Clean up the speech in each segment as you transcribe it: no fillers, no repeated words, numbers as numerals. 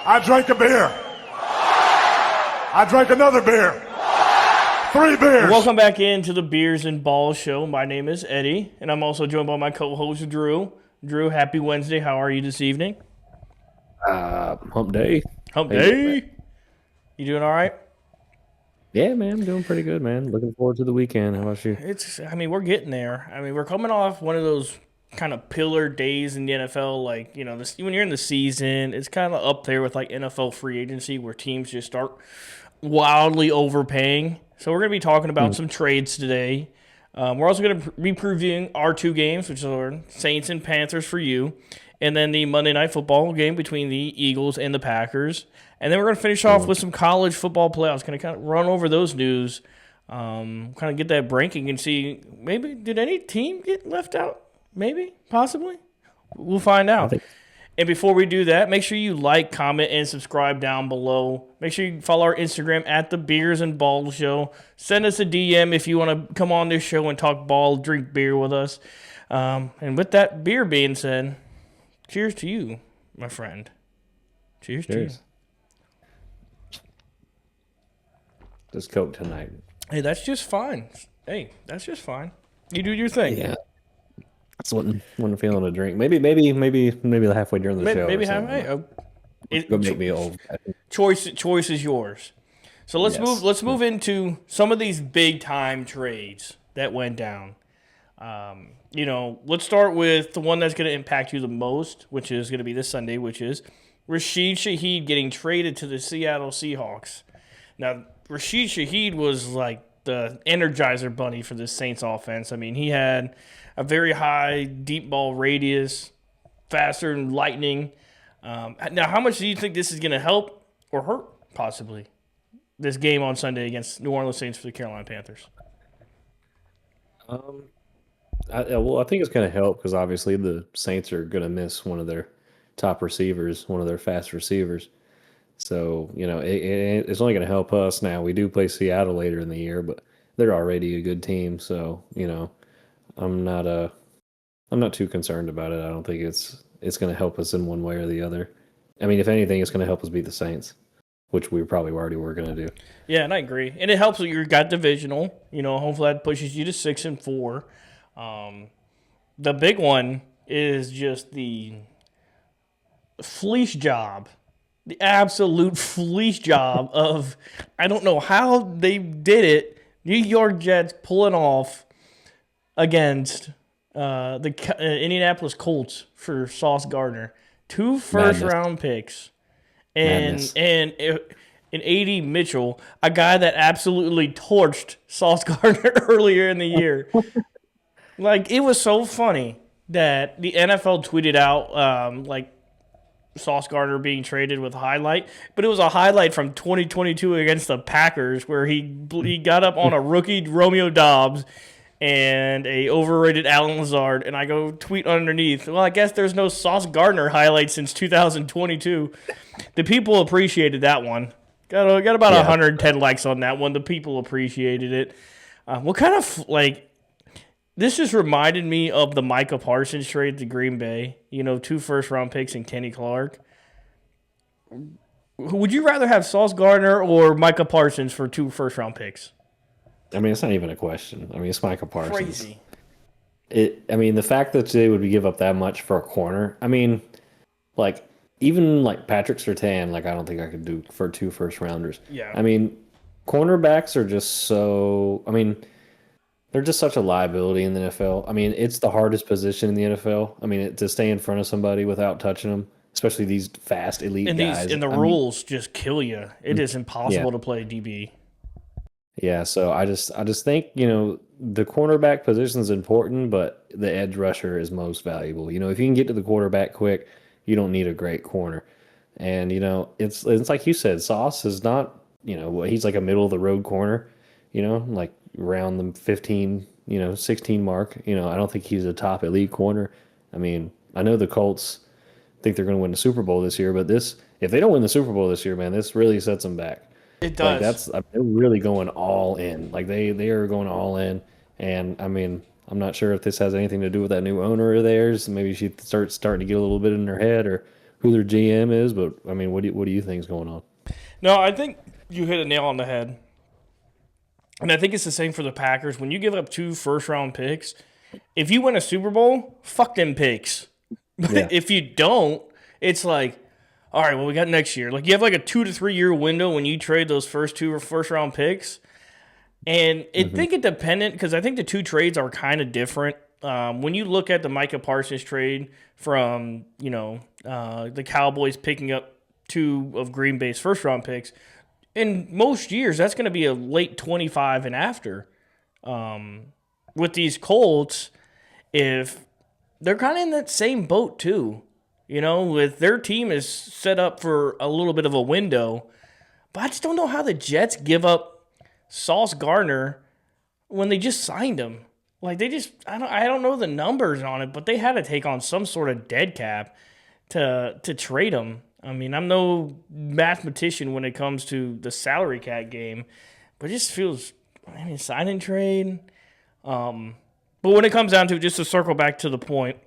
I drank a beer. I drank another beer. 3 beers. Welcome back into the Beers and Balls show. My name is Eddie, and I'm also joined by my co-host, Drew. Drew, happy Wednesday. How are you this evening? Hump day. Hump How you day. doing, man? You doing all right? Yeah, man, I'm doing pretty good, man. Looking forward to the weekend. How about you? We're getting there. We're coming off one of those kind of pillar days in the NFL. Like, when you're in the season, it's kind of up there with like NFL free agency where teams just start wildly overpaying. So we're going to be talking about some trades today. We're also going to be previewing our 2 games, which are Saints and Panthers for you, and then the Monday Night Football game between the Eagles and the Packers. And then we're going to finish off with some college football playoffs. Going to kind of run over those news, kind of get that ranking and see maybe did any team get left out? Maybe, possibly. We'll find out. And before we do that, make sure you like, comment, and subscribe down below. Make sure you follow our Instagram at the Beers and Balls Show. Send us a DM if you want to come on this show and talk ball, drink beer with us. And with that beer being said, cheers to you, my friend. Cheers. To you. Just Coke tonight. Hey, that's just fine. You do your thing. Yeah. That's what I'm feeling to drink. Maybe halfway during the show. Maybe or halfway. something. Go make me old. Choice is yours. So let's move into some of these big time trades that went down. Let's start with the one that's going to impact you the most, which is going to be this Sunday, which is Rashid Shaheed getting traded to the Seattle Seahawks. Now, Rashid Shaheed was like the Energizer Bunny for this Saints offense. He had a very high deep ball radius, faster than lightning. Now, how much do you think this is going to help or hurt, possibly, this game on Sunday against New Orleans Saints for the Carolina Panthers? I think it's going to help because obviously the Saints are going to miss one of their top receivers, one of their fast receivers. So, it's only going to help us. Now, we do play Seattle later in the year, but they're already a good team. So, I'm not too concerned about it. I don't think it's going to help us in one way or the other. If anything, it's going to help us beat the Saints, which we probably already were going to do. Yeah, and I agree. And it helps that you got divisional. Hopefully that pushes you to 6-4. The big one is just the fleece job. The absolute fleece job of, I don't know how they did it, New York Jets pulling off against the Indianapolis Colts for Sauce Gardner. 2 first-round picks. And A.D. Mitchell, a guy that absolutely torched Sauce Gardner earlier in the year. It was so funny that the NFL tweeted out, Sauce Gardner being traded with a highlight, but it was a highlight from 2022 against the Packers where he got up on a rookie Romeo Doubs and a overrated Alan Lazard, and I go tweet underneath, well, I guess there's no Sauce Gardner highlight since 2022. The people appreciated that one. Got about 110 likes on that one. The people appreciated it. This just reminded me of the Micah Parsons trade to Green Bay. 2 first-round picks and Kenny Clark. Would you rather have Sauce Gardner or Micah Parsons for 2 first-round picks? It's not even a question. It's Micah Parsons. Crazy. The fact that they would give up that much for a corner, even Patrick Surtain, I don't think I could do for 2 first-rounders. Yeah. Cornerbacks are just so, they're just such a liability in the NFL. It's the hardest position in the NFL. To stay in front of somebody without touching them, especially these fast elite guys. And the rules just kill you. It is impossible to play DB. Yeah, so I just think, the cornerback position is important, but the edge rusher is most valuable. If you can get to the quarterback quick, you don't need a great corner. And, it's like you said, Sauce is not, he's like a middle of the road corner, around the 15, 16 mark. I don't think he's a top elite corner. I know the Colts think they're going to win the Super Bowl this year, but if they don't win the Super Bowl this year, man, this really sets them back. It does. They're really going all in. They are going all in. And I'm not sure if this has anything to do with that new owner of theirs. Maybe she starting to get a little bit in her head or who their GM is, but I mean, what do you think is going on? No, I think you hit a nail on the head. And I think it's the same for the Packers. When you give up 2 first-round picks, if you win a Super Bowl, fuck them picks. But Yeah. if you don't, it's like, all right, well, we got next year. Like, you have like a 2 to 3 year window when you trade those first 2 first-round picks. And I think it dependent, because I think the 2 trades are kind of different. When you look at the Micah Parsons trade from, the Cowboys picking up 2 of Green Bay's first-round picks, in most years, that's going to be a late 25 and after. With these Colts, if they're kind of in that same boat too, with their team is set up for a little bit of a window. But I just don't know how the Jets give up Sauce Gardner when they just signed him. Like I don't know the numbers on it, but they had to take on some sort of dead cap to trade him. I mean, I'm no mathematician when it comes to the salary cap game, but it just feels, sign and trade. But when it comes down to, just to circle back to the point,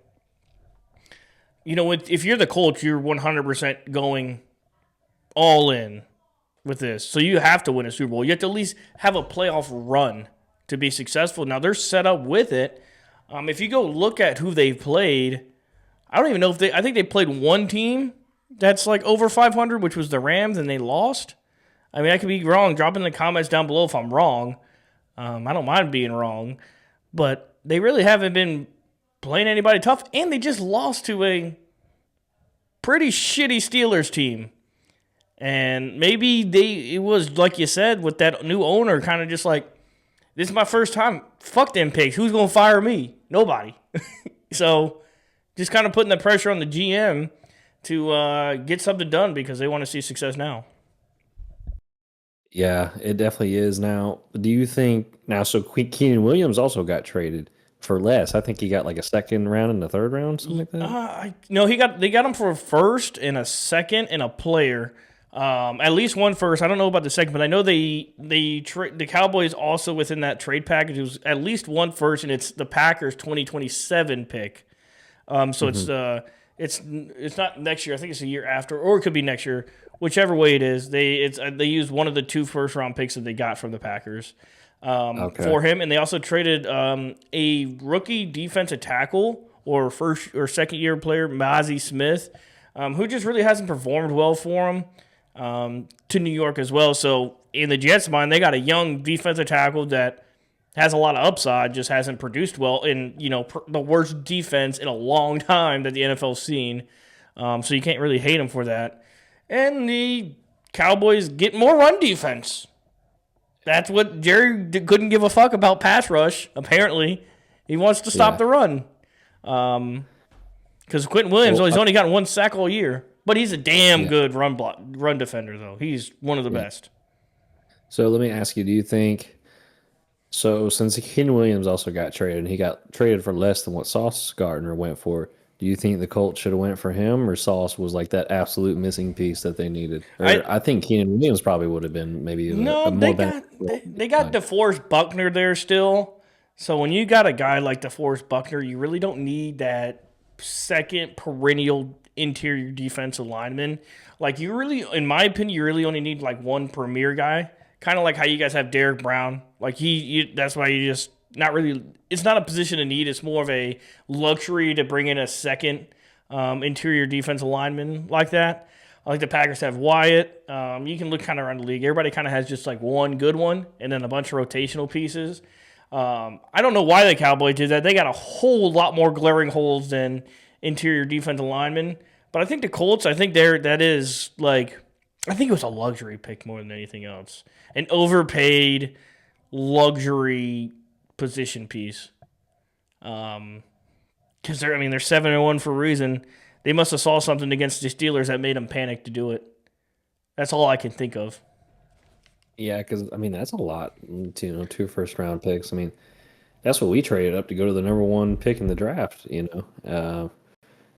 if you're the Colts, you're 100% going all in with this. So you have to win a Super Bowl. You have to at least have a playoff run to be successful. Now, they're set up with it. If you go look at who they've played, I don't even know if I think they played one team that's like over 500, which was the Rams, and they lost. I mean, I could be wrong. Drop in the comments down below if I'm wrong. I don't mind being wrong. But they really haven't been playing anybody tough, and they just lost to a pretty shitty Steelers team. And maybe it was, like you said, with that new owner, kind of just like, this is my first time. Fuck them picks. Who's going to fire me? Nobody. So just kind of putting the pressure on the GM to get something done because they want to see success now. Yeah, it definitely is. Now, do you think so Keenan Williams also got traded for less? I think he got like a second round and a third round, something like that. No, they got him for a first and a second and a player. At least one first. I don't know about the second, but I know the Cowboys also within that trade package was at least one first, and it's the Packers 2027 pick. So it's not next year. I think it's a year after, or it could be next year. Whichever way it is, they used one of the 2 first round picks that they got from the Packers for him, and they also traded a rookie defensive tackle or first or second year player, Mazi Smith, who just really hasn't performed well for him, to New York as well. So in the Jets' mind, they got a young defensive tackle that has a lot of upside, just hasn't produced well in the worst defense in a long time that the NFL's seen. So you can't really hate him for that. And the Cowboys get more run defense. That's what Jerry couldn't give a fuck about pass rush, apparently. He wants to stop the run. Because Quentin Williams he's only gotten 1 sack all year. But he's a damn good run defender, though. He's one of the best. So let me ask you, do you think, since Keenan Williams also got traded, and he got traded for less than what Sauce Gardner went for, do you think the Colts should have went for him, or Sauce was like that absolute missing piece that they needed? Or I think Keenan Williams probably would have been maybe they got DeForest Buckner there still. So when you got a guy like DeForest Buckner, you really don't need that second perennial interior defensive lineman. Like you really, in my opinion, you really only need like one premier guy. Kind of like how you guys have Derek Brown. Like that's why you just not really. It's not a position of need. It's more of a luxury to bring in a second interior defensive lineman like that. I like the Packers have Wyatt. You can look kind of around the league. Everybody kind of has just like one good one and then a bunch of rotational pieces. I don't know why the Cowboys did that. They got a whole lot more glaring holes than interior defensive linemen. But I think the Colts, I think that is like, I think it was a luxury pick more than anything else. An overpaid luxury position piece. Because they're 7-1 for a reason. They must have saw something against the Steelers that made them panic to do it. That's all I can think of. Yeah, because that's a lot. 2 first-round picks. That's what we traded up to go to the number 1 pick in the draft.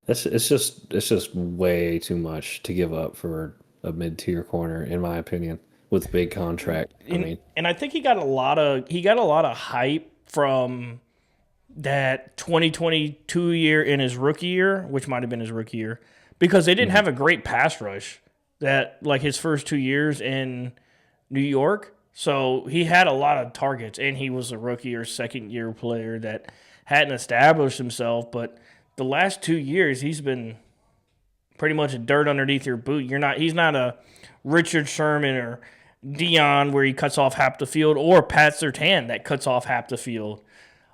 It's just way too much to give up for a mid-tier corner, in my opinion, with a big contract. And I think he got a lot of hype from that 2022 year in his rookie year, which might have been his rookie year. because they didn't have a great pass rush that like his first 2 years in New York. So he had a lot of targets, and he was a rookie or second year player that hadn't established himself. But the last 2 years, he's been pretty much a dirt underneath your boot. He's not a Richard Sherman or Dion where he cuts off half the field, or Pat Surtain that cuts off half the field.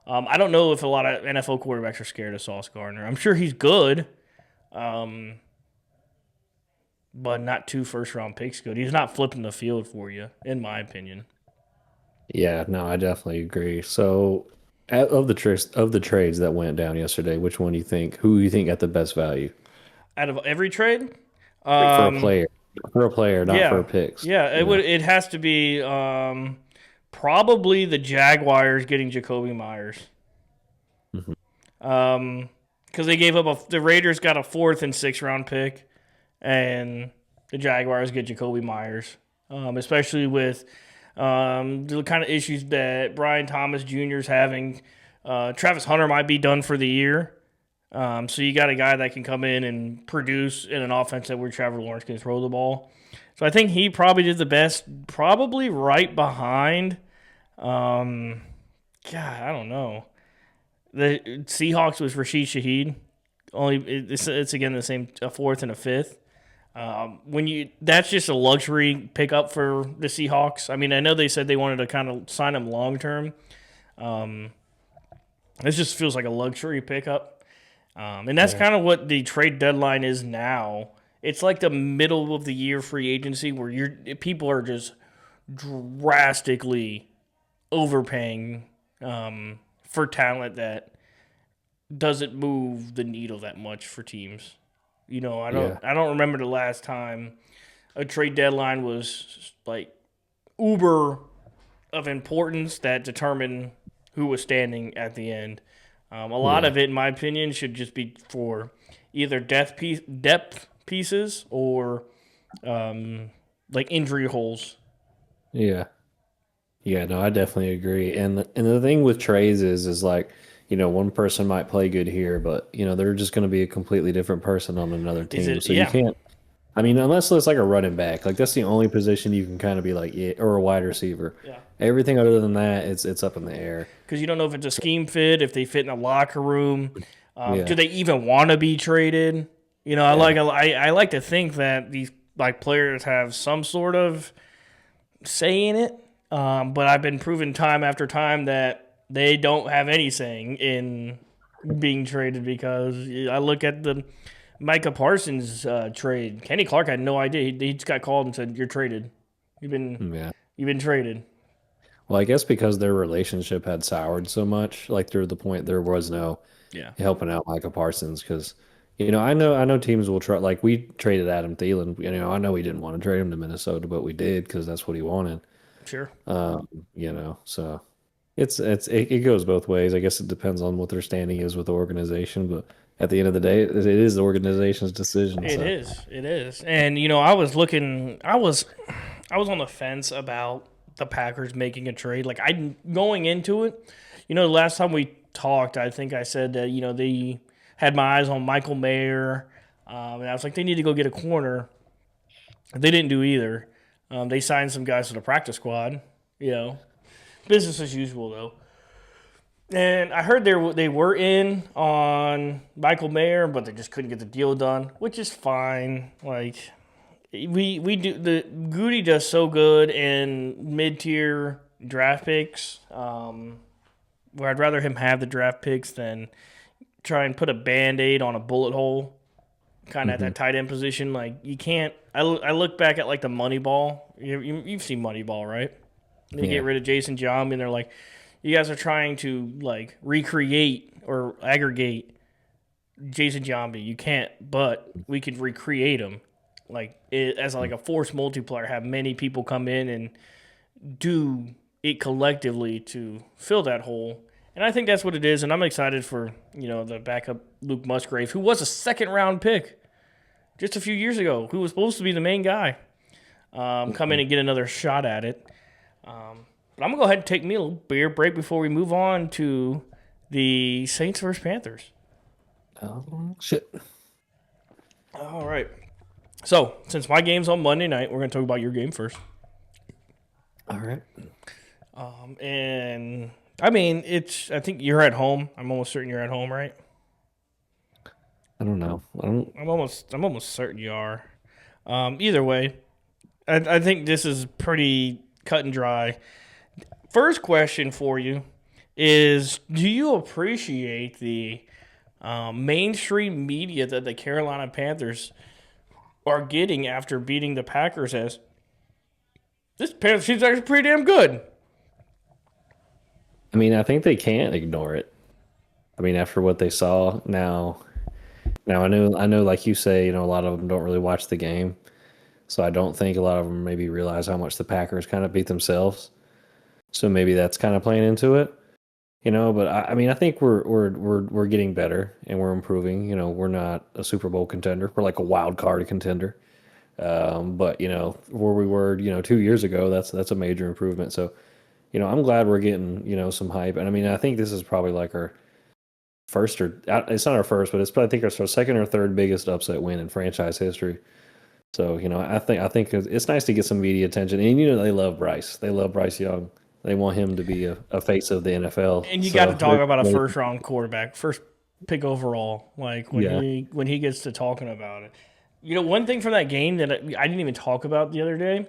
I don't know if a lot of NFL quarterbacks are scared of Sauce Gardner. I'm sure he's good, but not 2 first-round picks good. He's not flipping the field for you, in my opinion. Yeah, no, I definitely agree. So, of the trades that went down yesterday, which one do you think? Who do you think got the best value? Out of every trade, Like for a player, not yeah, for picks. yeah, you know? it has to be probably the Jaguars getting Jacoby Myers. Because they gave up the Raiders got a 4th and 6th round pick, and the Jaguars get Jacoby Myers, especially with the kind of issues that Brian Thomas Jr. is having. Travis Hunter might be done for the year. So you got a guy that can come in and produce in an offense that where Trevor Lawrence can throw the ball. So I think he probably did the best, probably right behind. God, I don't know. The Seahawks was Rashid Shaheed. It's again the same, a 4th and a 5th. That's just a luxury pickup for the Seahawks. I mean, I know they said they wanted to kind of sign him long term. This just feels like a luxury pickup, and that's kind of what the trade deadline is now. It's like the middle of the year free agency where people are just drastically overpaying for talent that doesn't move the needle that much for teams. I don't remember the last time a trade deadline was like uber of importance that determined who was standing at the end. A lot of it, in my opinion, should just be for either depth pieces or like injury holes. Yeah. Yeah, no, I definitely agree. And the thing with trades is like, one person might play good here, but they're just going to be a completely different person on another team. So you can't. I mean, unless it's like a running back, like that's the only position you can kind of be like, yeah, or a wide receiver. Yeah. Everything other than that, it's up in the air. Because you don't know if it's a scheme fit, if they fit in a locker room. Yeah. Do they even want to be traded? I like to think that these like players have some sort of say in it. But I've been proven time after time that they don't have any saying in being traded, because I look at the Micah Parsons trade. Kenny Clark had no idea. He just got called and said, "You're traded. You've been traded." Well, I guess because their relationship had soured so much, like through the point there was no helping out Micah Parsons, because I know teams will try. Like we traded Adam Thielen. I know we didn't want to trade him to Minnesota, but we did because that's what he wanted. Sure. So it goes both ways. I guess it depends on what their standing is with the organization, but at the end of the day, it is the organization's decision. It is. And I was on the fence about the Packers making a trade. Like I going into it, the last time we talked, I think I said that they had my eyes on Michael Mayer, and I was like, they need to go get a corner. They didn't do either. They signed some guys to the practice squad. Business as usual though. And I heard they were in on Michael Mayer, but they just couldn't get the deal done, which is fine. Like we do, the Goody does so good in mid-tier draft picks, where I'd rather him have the draft picks than try and put a Band-Aid on a bullet hole, kind of at that tight end position. Like you can't. I look back at like the Moneyball. You've seen Moneyball, right? They get rid of Jason Giambi, and they're like, you guys are trying to like recreate or aggregate Jason Giambi. You can't, but we could recreate him as like a force multiplier. Have many people come in and do it collectively to fill that hole. And I think that's what it is. And I'm excited for the backup Luke Musgrave, who was a 2nd-round pick just a few years ago, who was supposed to be the main guy, come in and get another shot at it. But I'm going to go ahead and take me a little beer break before we move on to the Saints versus Panthers. Oh, shit. All right. So, since my game's on Monday night, we're going to talk about your game first. All right. And I mean, I think you're at home. I'm almost certain you're at home, right? I don't know. I don't. I'm almost certain you are. Either way, I think this is pretty cut and dry. First question for you is: do you appreciate the mainstream media that the Carolina Panthers are getting after beating the Packers? As this Panthers team's actually pretty damn good. I mean, I think they can't ignore it. I mean, after what they saw now I know, like you say, a lot of them don't really watch the game, so I don't think a lot of them maybe realize how much the Packers kind of beat themselves. So maybe that's kind of playing into it. But I mean, I think we're getting better and we're improving. We're not a Super Bowl contender. We're like a wild card contender. But where we were, 2 years ago, that's a major improvement. So, I'm glad we're getting some hype. And I mean, I think this is probably like our first or it's not our first, but it's probably I think our second or third biggest upset win in franchise history. So, I think it's nice to get some media attention. And they love Bryce. They love Bryce Young. They want him to be a face of the NFL. And you got to talk about a first round quarterback, first pick overall. Like when he gets to talking about it. One thing from that game that I didn't even talk about the other day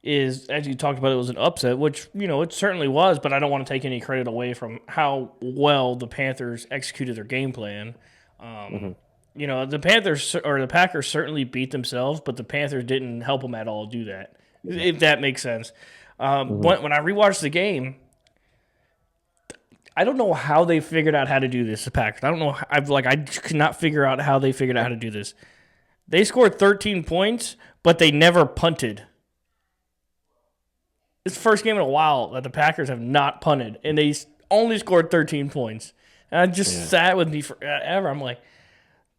is, as you talked about, it was an upset, which it certainly was. But I don't want to take any credit away from how well the Panthers executed their game plan. The Panthers or the Packers certainly beat themselves, but the Panthers didn't help them at all do that. If that makes sense. When I rewatched the game, I don't know how they figured out how to do this. The Packers. I don't know. I could not figure out how they figured out how to do this. They scored 13 points, but they never punted. It's the first game in a while that the Packers have not punted, and they only scored 13 points. And I just sat with me forever. I'm like,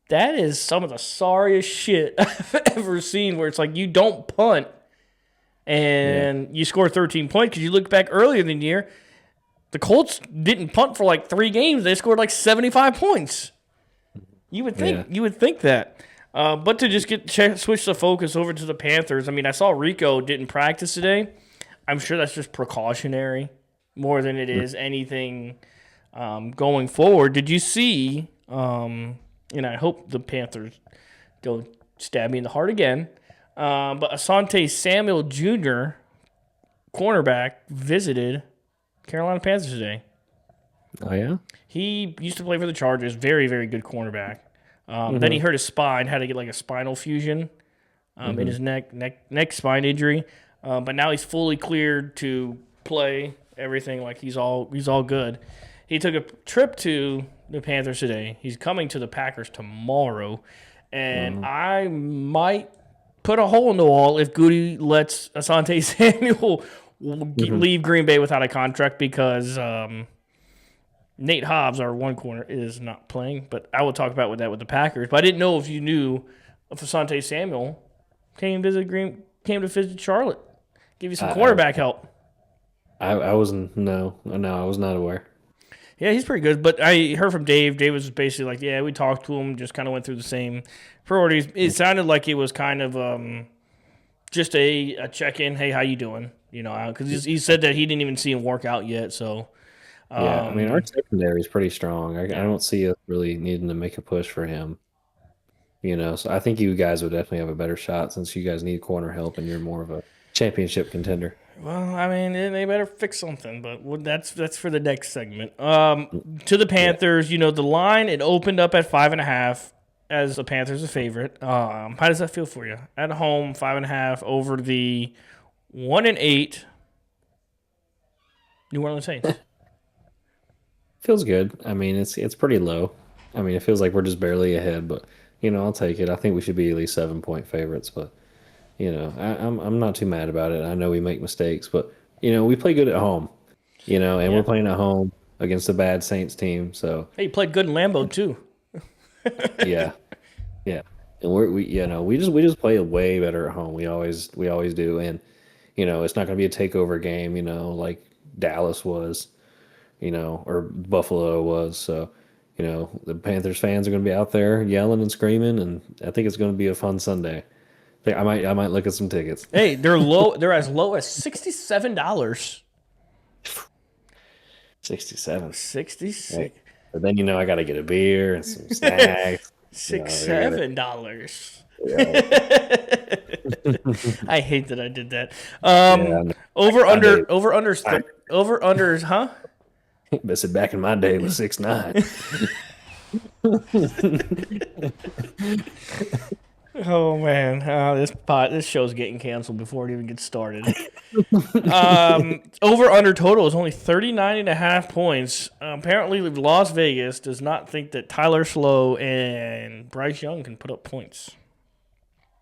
that is some of the sorriest shit I've ever seen, where it's like you don't punt and you score 13 points. Because you look back earlier in the year, the Colts didn't punt for like 3 games. They scored like 75 points. You would think that. But to just switch the focus over to the Panthers, I mean, I saw Rico didn't practice today. I'm sure that's just precautionary more than it is anything going forward. Did you see, and I hope the Panthers don't stab me in the heart again, but Asante Samuel Jr., cornerback, visited Carolina Panthers today. Oh, yeah? He used to play for the Chargers. Very, very good cornerback. Then he hurt his spine, had to get like a spinal fusion in his neck spine injury. But now he's fully cleared to play everything. Like he's all good. He took a trip to the Panthers today. He's coming to the Packers tomorrow. And I might put a hole in the wall if Goody lets Asante Samuel leave Green Bay without a contract, because Nate Hobbs, our one corner, is not playing. But I will talk about that with the Packers. But I didn't know if you knew if Asante Samuel came to visit Charlotte, give you some quarterback help. I wasn't. No, I was not aware. Yeah, he's pretty good. But I heard from Dave. Dave was basically like, yeah, we talked to him, just kind of went through the same priorities. It sounded like it was kind of just a check-in. Hey, how you doing? Because he said that he didn't even see him work out yet. So I mean, our secondary is pretty strong. I don't see us really needing to make a push for him. So I think you guys would definitely have a better shot, since you guys need corner help and you're more of a championship contender. Well, I mean, they better fix something, but that's for the next segment. To the Panthers, the line, it opened up at 5.5 as the Panthers a favorite. How does that feel for you? At home, 5.5 over the 1-8 New Orleans Saints. Feels good. I mean, it's pretty low. I mean, it feels like we're just barely ahead, but I'll take it. I think we should be at least 7-point favorites, but I'm not too mad about it. I know we make mistakes, but we play good at home, and we're playing at home against a bad Saints team. So hey, you played good in Lambeau too. yeah, and we just play way better at home. We always do, and it's not going to be a takeover game, like Dallas was, or Buffalo was. So You know, the Panthers fans are going to be out there yelling and screaming, and I think it's going to be a fun Sunday. I might look at some tickets. Hey, they're low. They're as low as $67. 67. 66. Hey, but then I got to get a beer and some snacks. $7. Yeah, I hate that I did that. yeah, Over under, huh? but said back in my day it was 6'9". Oh man, this show's getting canceled before it even gets started. Over under total is only 39.5 points. Apparently, Las Vegas does not think that Tyler Slow and Bryce Young can put up points.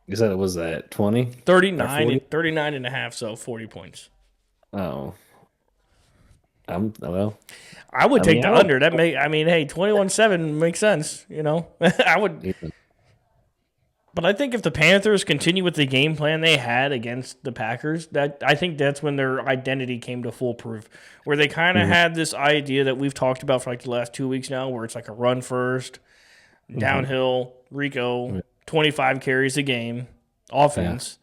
You said it was at 20? 39 and a half, so 40 points. Oh. I would take the I would- under. Hey, 21-7 makes sense, I would. But I think if the Panthers continue with the game plan they had against the Packers, I think that's when their identity came to full proof, where they kind of had this idea that we've talked about for like the last 2 weeks now, where it's like a run first, downhill, Rico, 25 carries a game, offense.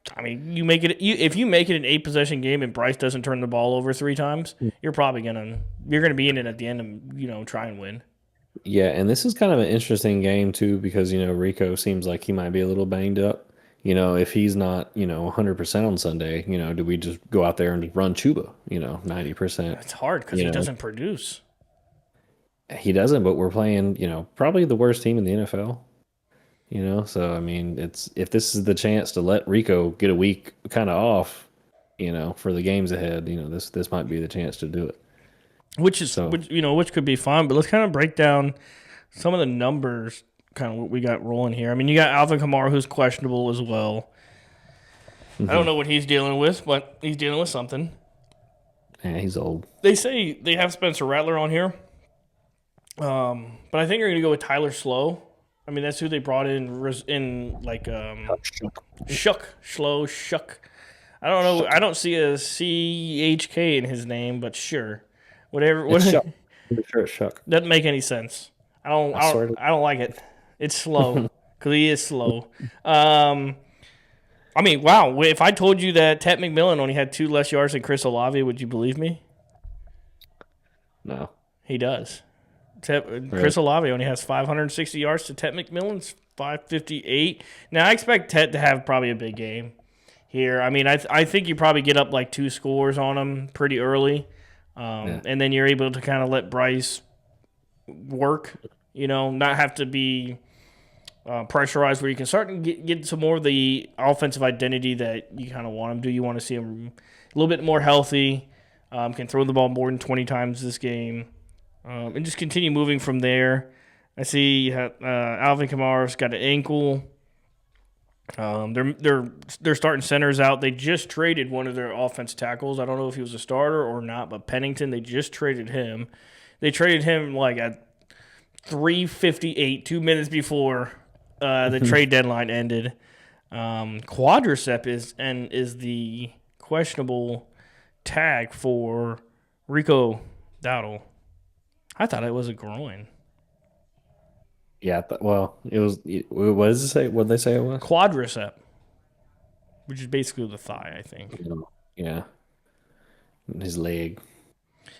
Yeah. I mean, if you make it an 8-possession game and Bryce doesn't turn the ball over 3 times, you're gonna be in it at the end and try and win. Yeah, and this is kind of an interesting game too because Rico seems like he might be a little banged up. If he's not 100% on Sunday, do we just go out there and just run Chuba? 90%. It's hard because he doesn't produce. He doesn't, but we're playing probably the worst team in the NFL. So I mean, if this is the chance to let Rico get a week kind of off, for the games ahead, this might be the chance to do it. Which could be fun, but let's kind of break down some of the numbers, kind of what we got rolling here. I mean, you got Alvin Kamara, who's questionable as well. I don't know what he's dealing with, but he's dealing with something. Yeah, he's old. They say they have Spencer Rattler on here, but I think they're going to go with Tyler Slow. I mean, that's who they brought in like Shuck. I don't know. I don't see a CHK in his name, but sure. Whatever. Shuck. I'm sure it's Shuck. Doesn't make any sense. I don't like it. It's slow because he is slow. I mean, wow. If I told you that Ted McMillan only had 2 less yards than Chris Olave, would you believe me? No. He does. Chris Olave only has 560 yards to Ted McMillan's 558. Now, I expect Ted to have probably a big game here. I mean, I think you probably get up like 2 scores on him pretty early. And then you're able to kind of let Bryce work, not have to be pressurized, where you can start to get some more of the offensive identity that you kind of want him to. You want to see him a little bit more healthy, can throw the ball more than 20 times this game, and just continue moving from there. I see Alvin Kamara's got an ankle. They're starting centers out. They just traded one of their offense tackles. I don't know if he was a starter or not, but Pennington, they just traded him. They traded him like at 3:58, 2 minutes before the trade deadline ended. Quadricep is the questionable tag for Rico Dowdle. I thought it was a groin. Yeah, it was. What does it say? What did they say it was? Quadricep, which is basically the thigh, I think. Yeah, his leg.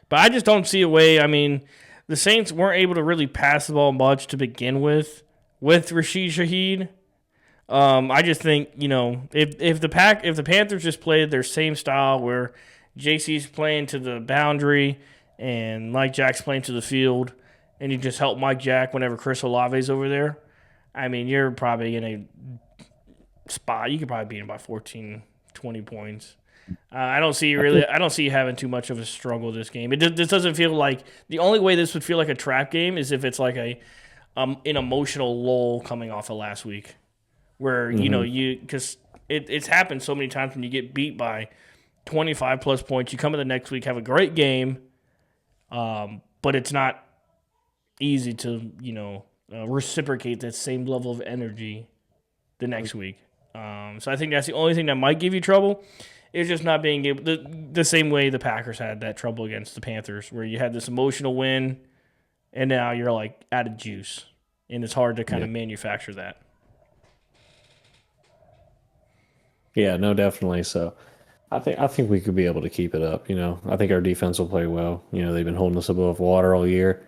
But I just don't see a way. I mean, the Saints weren't able to really pass the ball much to begin with Rashid Shaheed. I just think if the Panthers just played their same style where JC's playing to the boundary and Mike Jack's playing to the field, and you just help Mike Jack whenever Chris Olave's over there, I mean, you're probably in a spot. You could probably beat him by 14, 20 points. I don't see you having too much of a struggle this game. This doesn't feel like the only way this would feel like a trap game is if it's like an emotional lull coming off of last week, where because it's happened so many times when you get beat by 25 plus points. You come in the next week, have a great game, but it's not easy to reciprocate that same level of energy the next week. So I think that's the only thing that might give you trouble, is just not being able the same way the Packers had that trouble against the Panthers, where you had this emotional win, and now you're like out of juice, and it's hard to kind of manufacture that. Yeah, no, definitely. So I think we could be able to keep it up. I think our defense will play well. They've been holding us above water all year,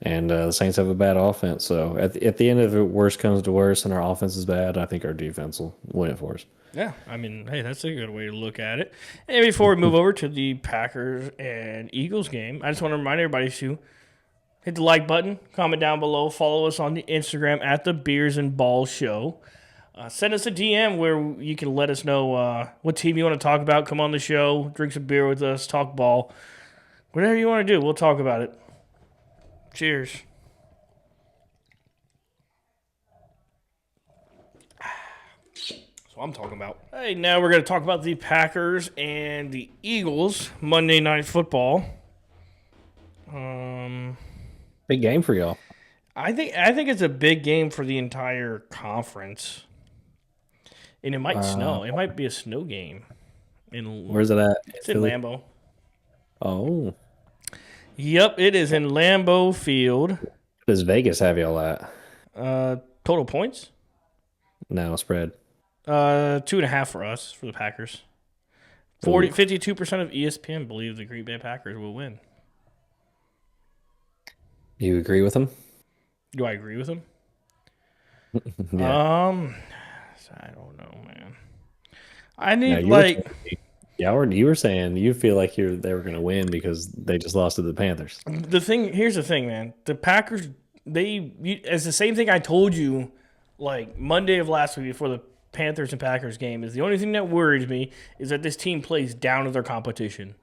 and the Saints have a bad offense. So at the end of it, worst comes to worst, and our offense is bad, I think our defense will win it for us. Yeah, I mean, hey, that's a good way to look at it. And before we move over to the Packers and Eagles game, I just want to remind everybody to hit the like button, comment down below, follow us on the Instagram at the Beers and Balls Show. Send us a DM where you can let us know what team you want to talk about. Come on the show, drink some beer with us, talk ball. Whatever you want to do, we'll talk about it. Cheers. That's what I'm talking about. Hey, now we're going to talk about the Packers and the Eagles, Monday Night Football. Big game for y'all. I think it's a big game for the entire conference. And it might snow. It might be a snow game. Where's it at? It's in Lambeau. Oh. Yep, it is in Lambeau Field. Does Vegas have y'all at? Total points? No, spread. 2.5 for us, for the Packers. 52% of ESPN believe the Green Bay Packers will win. You agree with them? Do I agree with them? Yeah. I don't know, man. I need you were saying you feel like they were going to win because they just lost to the Panthers. Here's the thing, man. The Packers, it's the same thing I told you like Monday of last week before the Panthers and Packers game. Is the only thing that worries me is that this team plays down to their competition.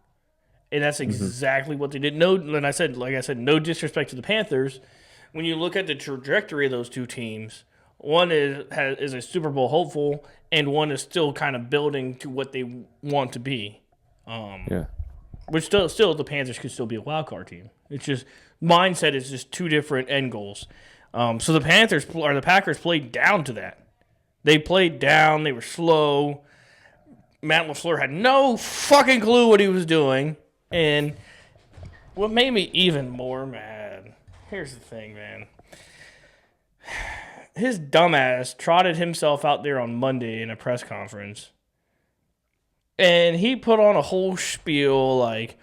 And that's exactly what they did. Like I said, no disrespect to the Panthers. When you look at the trajectory of those two teams, one is a Super Bowl hopeful, and one is still kind of building to what they want to be. Yeah. Which still the Panthers could still be a wild card team. It's just mindset is just two different end goals. So the Packers played down to that. They played down. They were slow. Matt LaFleur had no fucking clue what he was doing. And what made me even more mad, here's the thing, man. His dumbass trotted himself out there on Monday in a press conference. And he put on a whole spiel like,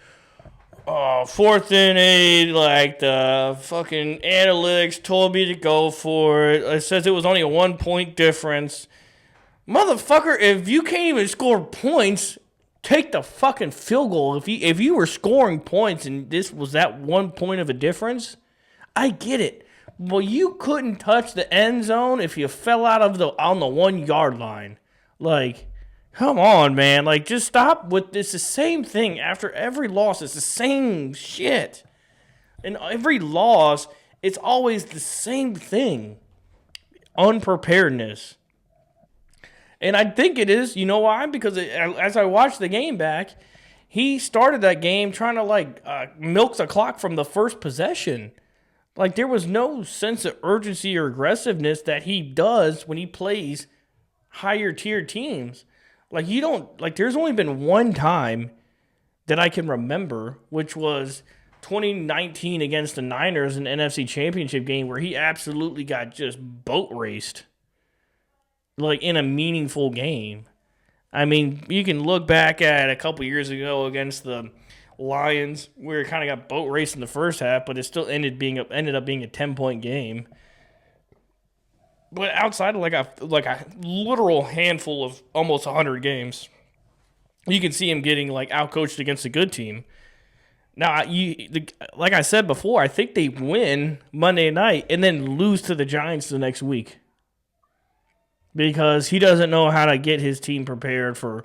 4th and 8, like the fucking analytics told me to go for it. It says it was only a 1-point difference. Motherfucker, if you can't even score points, take the fucking field goal. If you were scoring points and this was that 1 point of a difference, I get it. Well, you couldn't touch the end zone if you fell out on the 1 yard line. Like, come on, man. Like, just stop with this. The same thing after every loss. It's the same shit. And every loss, it's always the same thing. Unpreparedness. And I think it is. You know why? Because as I watched the game back, he started that game trying to, milk the clock from the first possession. Like, there was no sense of urgency or aggressiveness that he does when he plays higher tier teams. Like, there's only been one time that I can remember, which was 2019 against the Niners in the NFC Championship game where he absolutely got just boat raced. Like, in a meaningful game. I mean, you can look back at a couple years ago against the Lions, where it kind of got boat raced in the first half, but it still ended up being a 10-point game. But outside of like a literal handful of almost 100 games, you can see him getting outcoached against a good team. Now, like I said before, I think they win Monday night and then lose to the Giants the next week because he doesn't know how to get his team prepared for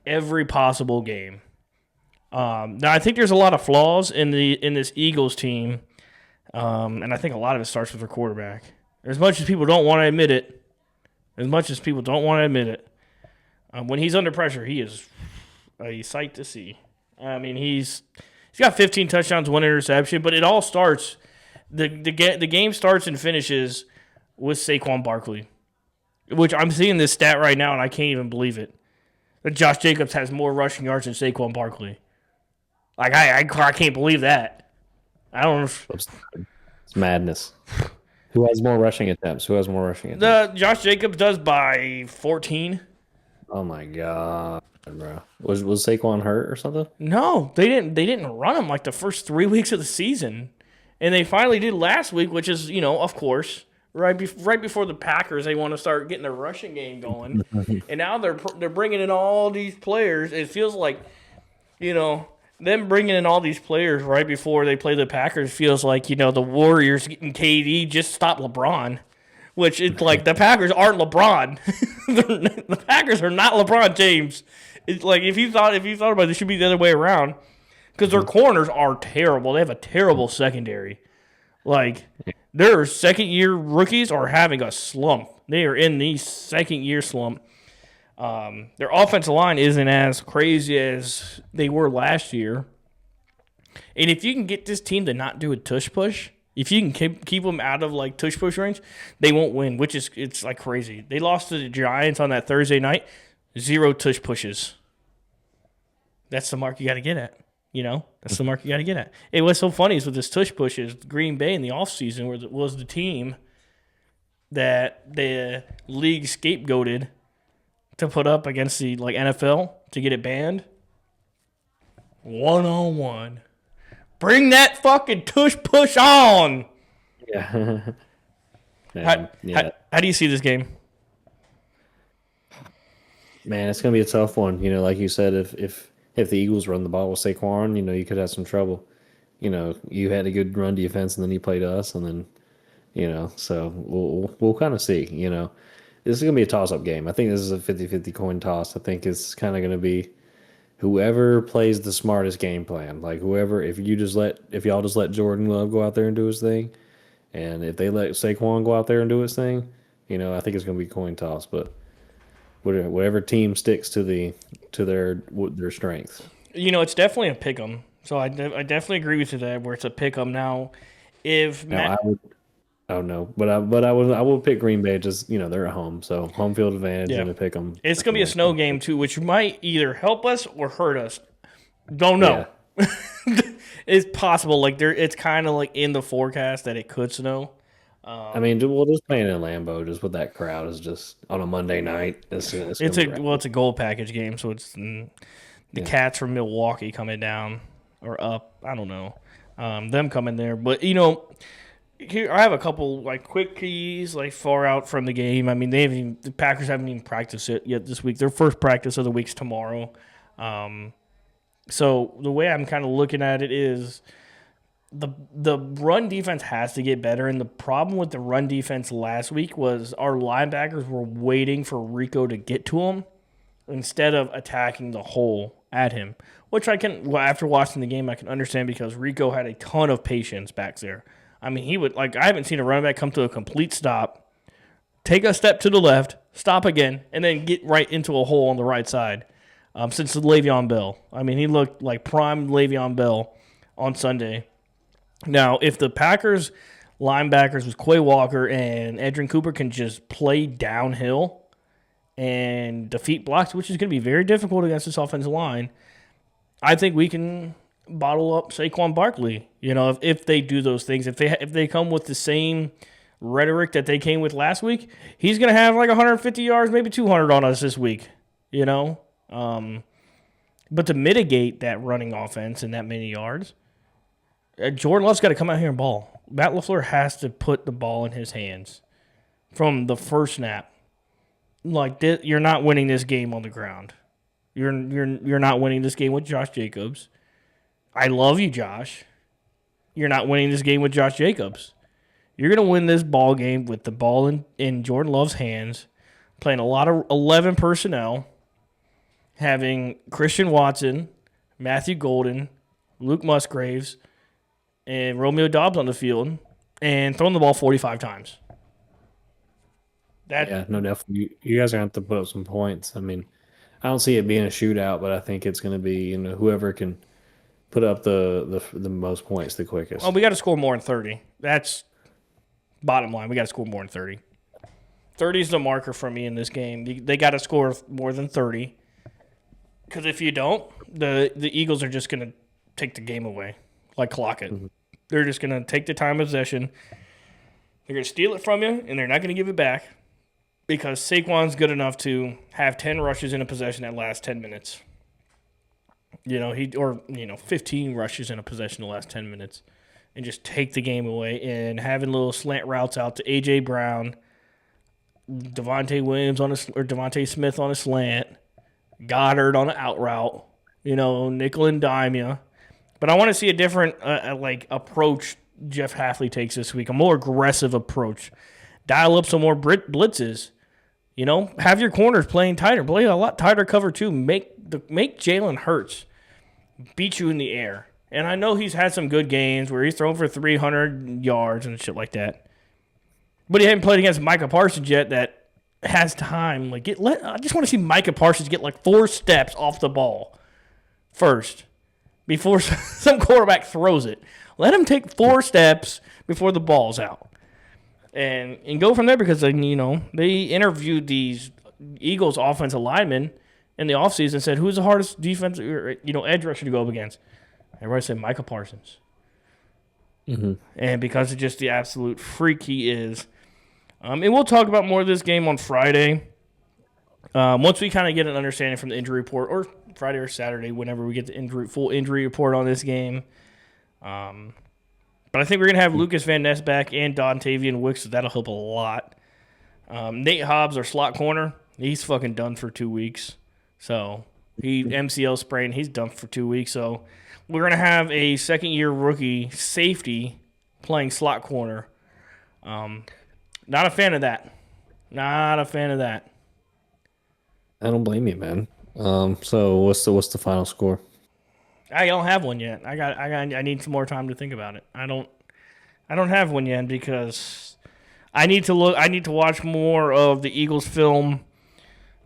every possible game. Now, I think there's a lot of flaws in this Eagles team, and I think a lot of it starts with their quarterback. As much as people don't want to admit it, when he's under pressure, he is a sight to see. I mean, he's got 15 touchdowns, 1 interception, but it all starts the game starts and finishes with Saquon Barkley, which I'm seeing this stat right now, and I can't even believe it. That Josh Jacobs has more rushing yards than Saquon Barkley. Like, I can't believe that. I don't know. It's madness. Who has more rushing attempts? Who has more rushing attempts? Josh Jacobs does by 14. Oh my god, bro. Was Saquon hurt or something? No, they didn't. They didn't run him like the first 3 weeks of the season, and they finally did last week, which is of course right before the Packers. They want to start getting their rushing game going, and now they're bringing in all these players. It feels like them bringing in all these players right before they play the Packers feels like the Warriors getting KD just stop LeBron. Which it's like the Packers aren't LeBron. The Packers are not LeBron James. It's like if you thought about it, it should be the other way around. Because their corners are terrible. They have a terrible secondary. Like their second year rookies are having a slump. They are in the second year slump. Their offensive line isn't as crazy as they were last year. And if you can get this team to not do a tush push. If you can keep them out of like tush push range, they won't win, it's like crazy. They lost to the Giants on that Thursday night, 0 tush pushes. That's the mark you got to get at. That's the mark you got to get at. It was so funny is with this tush pushes, Green Bay in the offseason was the team that the league scapegoated to put up against the NFL to get it banned. 1-on-1. Bring that fucking tush push on. Yeah. How do you see this game? Man, it's gonna be a tough one. Like you said, if the Eagles run the ball with Saquon, you could have some trouble. You had a good run defense, and then you played us, and then so we'll kind of see. This is gonna be a toss-up game. I think this is a 50-50 coin toss. I think it's kind of gonna be whoever plays the smartest game plan, like whoever. If y'all just let Jordan Love go out there and do his thing, and if they let Saquon go out there and do his thing, I think it's going to be a coin toss. But whatever team sticks to their strengths. It's definitely a pick 'em. So I definitely agree with you there, where it's a pick 'em. Now, I would pick Green Bay. Just they're at home, so home field advantage and a pick 'em. It's gonna be a snow game too, which might either help us or hurt us. Don't know. Yeah. It's possible. It's kind of like in the forecast that it could snow. We'll just play it in Lambeau. Just with that crowd is just on a Monday night. It's a gold package game, so it's the Cats from Milwaukee coming down or up. I don't know them coming there, but Here, I have a couple quick keys far out from the game. The Packers haven't even practiced it yet this week. Their first practice of the week's tomorrow. So the way I'm kind of looking at it is the run defense has to get better. And the problem with the run defense last week was our linebackers were waiting for Rico to get to him instead of attacking the hole at him, which after watching the game, I can understand because Rico had a ton of patience back there. He would I haven't seen a running back come to a complete stop, take a step to the left, stop again, and then get right into a hole on the right side. Since Le'Veon Bell, he looked like prime Le'Veon Bell on Sunday. Now, if the Packers linebackers with Quay Walker and Edrin Cooper can just play downhill and defeat blocks, which is going to be very difficult against this offensive line, I think we can bottle up Saquon Barkley. If they do those things, if they come with the same rhetoric that they came with last week, he's going to have 150 yards, maybe 200 on us this week. But to mitigate that running offense and that many yards, Jordan Love's got to come out here and ball. Matt LaFleur has to put the ball in his hands from the first snap. You're not winning this game on the ground. You're not winning this game with Josh Jacobs. I love you, Josh. You're not winning this game with Josh Jacobs. You're going to win this ball game with the ball in Jordan Love's hands, playing a lot of 11 personnel, having Christian Watson, Matthew Golden, Luke Musgraves, and Romeo Doubs on the field, and throwing the ball 45 times. No, definitely. You guys are going to have to put up some points. I don't see it being a shootout, but I think it's going to be whoever can put up the most points the quickest. Well, we got to score more than 30. That's bottom line. We got to score more than 30. 30 is the marker for me in this game. They got to score more than 30. Because if you don't, the Eagles are just going to take the game away. Clock it. They're just going to take the time of possession. They're going to steal it from you, and they're not going to give it back because Saquon's good enough to have 10 rushes in a possession that lasts 10 minutes. 15 rushes in a possession that lasts 10 minutes and just take the game away. And having little slant routes out to A.J. Brown, Devontae Smith on a slant, Goddard on an out route, nickel and dime you. But I want to see a different approach Jeff Hafley takes this week, a more aggressive approach. Dial up some more blitzes. Have your corners playing tighter. Play a lot tighter cover too. Make Jalen Hurts beat you in the air. And I know he's had some good games where he's thrown for 300 yards and shit like that. But he hasn't played against Micah Parsons yet that has time. I just want to see Micah Parsons get 4 steps off the ball first before some quarterback throws it. Let him take 4 steps before the ball's out. And go from there because, they interviewed these Eagles offensive linemen in the offseason and said, who's the hardest defense, edge rusher to go up against? Everybody said Micah Parsons. Mm-hmm. And because of just the absolute freak he is. And we'll talk about more of this game on Friday. Once we kind of get an understanding from the injury report, or Friday or Saturday, whenever we get the full injury report on this game. But I think we're going to have Lucas Van Ness back and Dontavian Wicks, so that'll help a lot. Nate Hobbs, our slot corner, he's fucking done for 2 weeks. So he MCL sprain, he's done for 2 weeks. So we're going to have a second-year rookie safety playing slot corner. Not a fan of that. Not a fan of that. I don't blame you, man. So what's the final score? I don't have one yet. I need some more time to think about it. I don't have one yet because I need to watch more of the Eagles film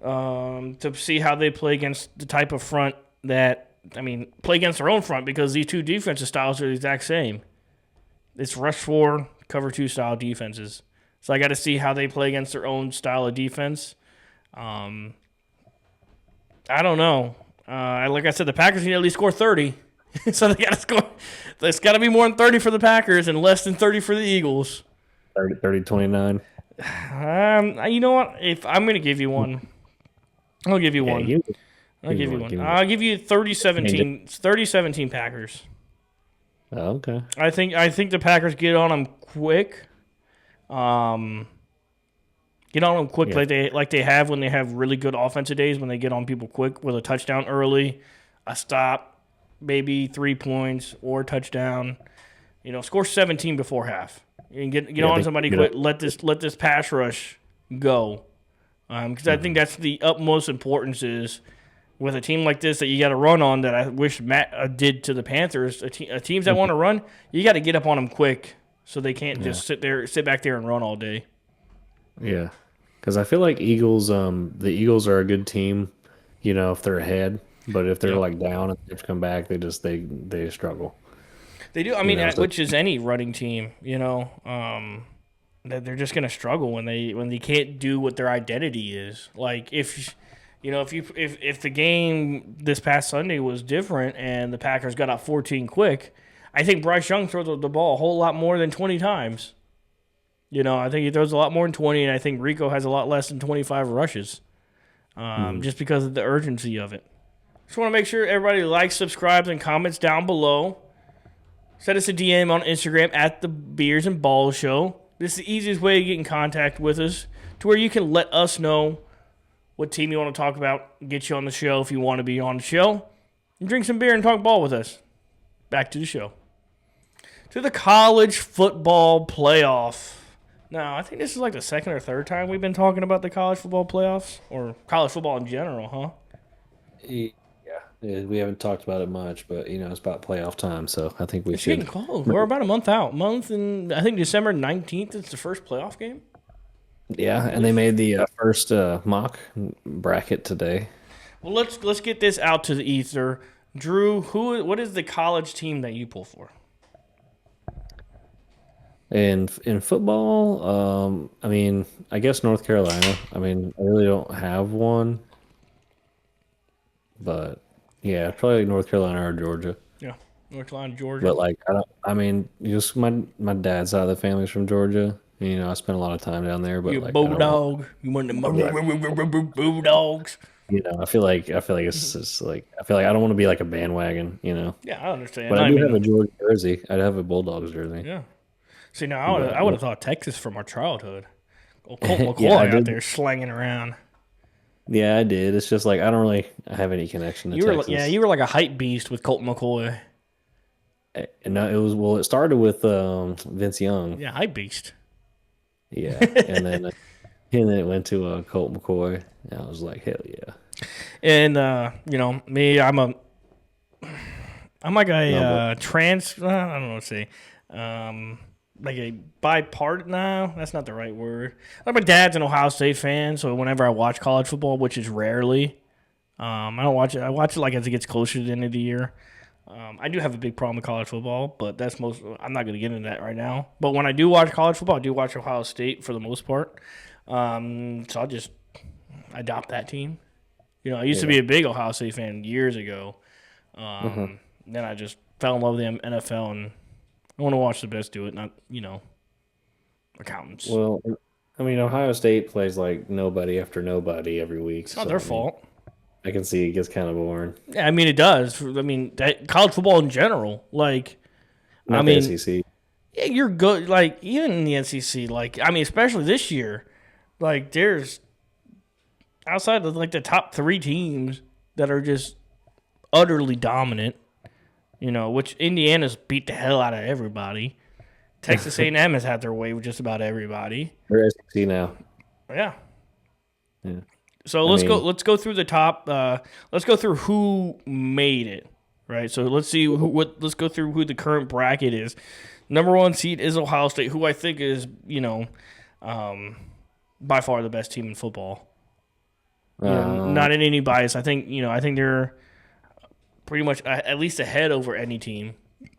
to see how they play against the type of front play against their own front because these two defensive styles are the exact same. It's rush 4, cover 2 style defenses. So I got to see how they play against their own style of defense. I don't know. Like I said, the Packers need to at least score 30. So they got to score. It's got to be more than 30 for the Packers and less than 30 for the Eagles. 30-29. You know what? If I'm going to give you one, I'll give you one. I'll give you one. I'll give you 30-17 Packers. Oh, okay. I think the Packers get on them quick. Get on them quick like they have when they have really good offensive days, when they get on people quick with a touchdown early, a stop, maybe 3 points or a touchdown. Score 17 before half. You can get on somebody quick. Let this pass rush go. Because I think that's the utmost importance is with a team like this that you got to run on that I wish Matt did to the Panthers. Teams that want to run, you got to get up on them quick so they can't just sit back there and run all day. Yeah, because I feel like the Eagles are a good team, if they're ahead. But if they're down and they come back, they struggle. They do. I mean, which is any running team, that they're just gonna struggle when they can't do what their identity is. Like if the game this past Sunday was different and the Packers got up 14 quick, I think Bryce Young throws the ball a whole lot more than 20 times. I think he throws a lot more than 20, and I think Rico has a lot less than 25 rushes, just because of the urgency of it. Just want to make sure everybody likes, subscribes, and comments down below. Send us a DM on Instagram at the Beers and Balls Show. This is the easiest way to get in contact with us, to where you can let us know what team you want to talk about, get you on the show if you want to be on the show, and drink some beer and talk ball with us. Back to the show. To the college football playoff. Now, I think this is like the second or third time we've been talking about the college football playoffs, or college football in general, huh? Yeah, we haven't talked about it much, but it's about playoff time, so I think we It's should. getting close. We're about a month out. I think December 19th is the first playoff game. Yeah, and they made the first mock bracket today. Well, let's get this out to the ether. Drew, what is the college team that you pull for? In football, I guess North Carolina. I really don't have one, but yeah, probably North Carolina or Georgia. Yeah, North Carolina, Georgia. But like, I don't. I mean, just my dad's side of the family's from Georgia. You know, I spent a lot of time down there. But You a like, I don't. bulldog. You want the bulldogs. You know, I feel like it's just like I feel like I don't want to be like a bandwagon. You know, Yeah, I understand. but I I do mean, have a Georgia jersey. I'd have a Bulldogs jersey. yeah. See, now I would have thought Texas from our childhood. Colt McCoy Yeah, I out did. there slanging around. Yeah, I did. It's just like I don't really have any connection to You were, Texas. you were like a hype beast with Colt McCoy. And no, it was well. It started with Vince Young. Yeah, hype beast. Yeah, and then it went to Colt McCoy. And I was like, hell yeah. And you know me, I'm like a No, trans. I don't know what to say. Like a bipartisan. No, that's not the right word. Like my dad's an Ohio State fan, so whenever I watch college football, which is rarely, I don't watch it. I watch it like as it gets closer to the end of the year. I do have a big problem with college football, but that's most. I'm not going to get into that right now. But when I do watch college football, I do watch Ohio State for the most part. So I'll just adopt that team. You know, I used to be a big Ohio State fan years ago. Then I just fell in love with the NFL, and I want to watch the best do it, not, you know, accountants. well, I mean, Ohio State plays like nobody after nobody every week. It's not their fault. I can see it gets kind of boring. Yeah, I mean, it does. I mean, college football in general, like, Not I mean, the SEC. yeah, you're good. Like, even in the NCC, like, I mean, especially this year, like, there's outside of like the top 3 teams that are just utterly dominant. You know, which Indiana's beat the hell out of everybody. Texas A&M has had their way with just about everybody. They're SEC now. Yeah. Yeah. So let's go through the top. Let's go through who made it. Right. So let's see let's go through who the current bracket is. Number 1 seed is Ohio State, who I think is, you know, by far the best team in football. You know, not in any bias. I think they're pretty much at least ahead over any team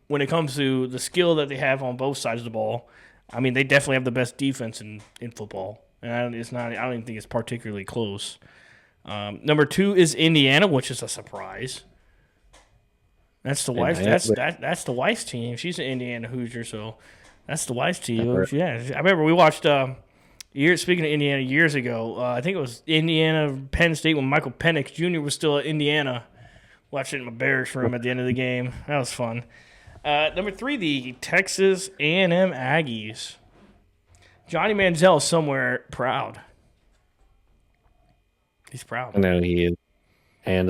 when it comes to the skill that they have on both sides of the ball. I mean, they definitely have the best defense in football, and I don't even think it's particularly close. Number 2 is Indiana, which is a surprise. That's the Weiss. That's the Weiss team. She's an Indiana Hoosier, so that's the Weiss team. Yeah, I remember we watched. Speaking of Indiana, years ago, I think it was Indiana Penn State when Michael Penix Jr. was still at Indiana. Watching in my Bears room at the end of the game. That was fun. Number 3, the Texas A&M Aggies. Johnny Manziel is somewhere proud. He's proud. I know he is. And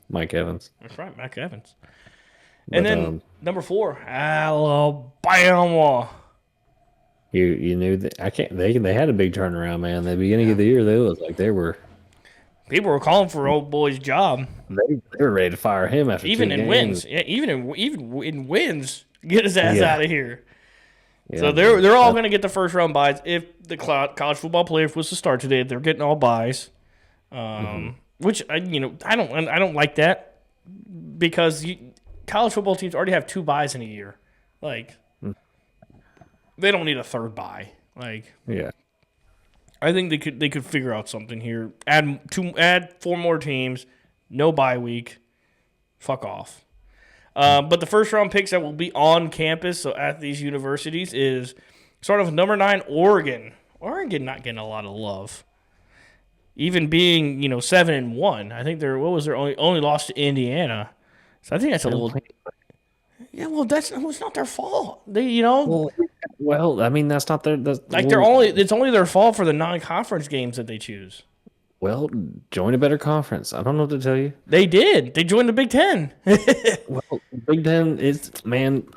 Mike Evans. That's right, Mac Evans. But, And then number 4, Alabama. you knew that they had a big turnaround, man. The beginning of the year, they was like they were People were calling for old boy's job. they were ready to fire him after Even 2 in games. wins. Yeah, even in wins. Get his ass Yeah. out of here. Yeah, So they're all going to get the first round buys if the college football playoff was to start today. They're getting all buys, which I don't like that because college football teams already have 2 buys in a year. Like they don't need a third buy. Like yeah. I think they could figure out something here. Add 4 more teams, no bye week. Fuck off. But the first round picks that will be on campus, so at these universities, is sort of number 9, Oregon. Oregon not getting a lot of love. Even being 7-1, I think their only loss to Indiana. So I think that's a little. Yeah, well, it's not their fault. They Well, I mean that's not their it's only their fault for the non-conference games that they choose. Well, join a better conference. I don't know what to tell you. They did. They joined the Big Ten. Well, Big Ten is man.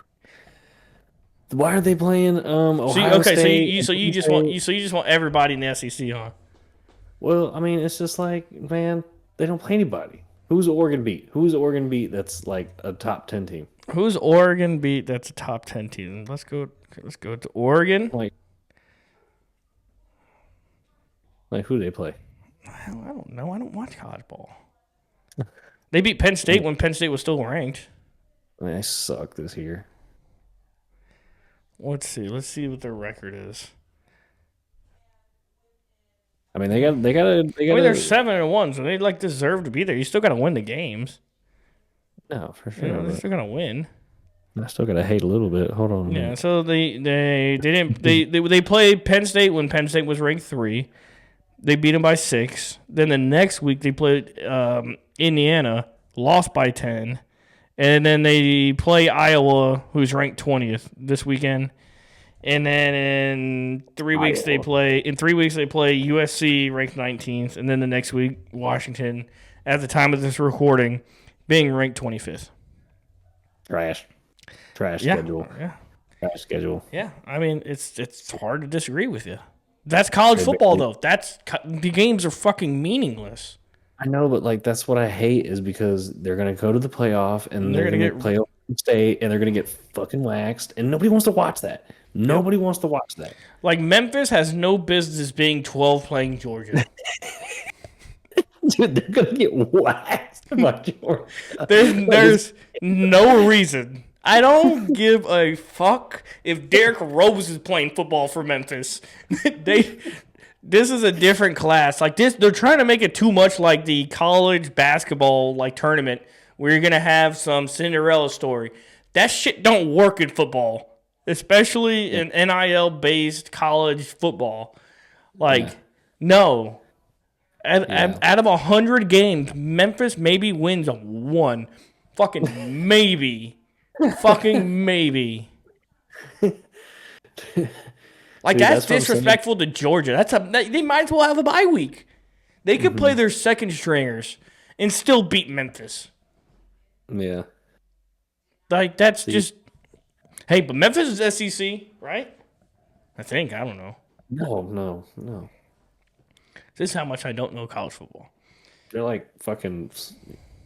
Why are they playing Ohio State? So you just want everybody in the SEC on. Well, I mean, it's just like, man, they don't play anybody. Who's Oregon beat? Who's Oregon beat that's like a top 10 team? Who's Oregon beat that's a top 10 team? Let's go to Oregon. Like who do they play? I don't know. I don't watch college ball. They beat Penn State when Penn State was still ranked. I mean, they suck this year. Let's see. Let's see what their record is. I mean, they got. I mean, they're 7-1, so they deserve to be there. You still got to win the games. No, for You know, sure. they're But still gonna win. I still gotta hate a little bit. Hold on a Yeah, minute. so they played Penn State when Penn State was ranked 3. They beat them by 6. Then the next week they played Indiana, lost by 10, and then they play Iowa, who's ranked 20th this weekend. And then in 3 weeks they play USC, ranked 19th, and then the next week Washington, at the time of this recording, being ranked 25th. Trash Yeah, schedule. yeah. Trash schedule. Yeah, I mean it's hard to disagree with you. That's college football though. The games are fucking meaningless. I know, but like that's what I hate is because they're gonna go to the playoff and They're they're gonna gonna get- play Oklahoma State and they're gonna get fucking waxed and nobody wants to watch that. Nobody wants to watch that. Like Memphis has no business being 12 playing Georgia. Dude, they're gonna get waxed by Georgia. There's no reason. I don't give a fuck if Derrick Rose is playing football for Memphis. This is a different class. Like this, they're trying to make it too much like the college basketball like tournament where you're gonna have some Cinderella story. That shit don't work in football, especially in NIL based college football. Like, no. Out of 100 games, Memphis maybe wins 1. Fucking maybe. Fucking maybe. Like, Dude, that's that's what I'm saying. disrespectful to Georgia. They might as well have a bye week. They could play their second stringers and still beat Memphis. Yeah. Like, that's just. Hey, but Memphis is SEC, right? I think. I don't know. No. This is how much I don't know college football. They're like fucking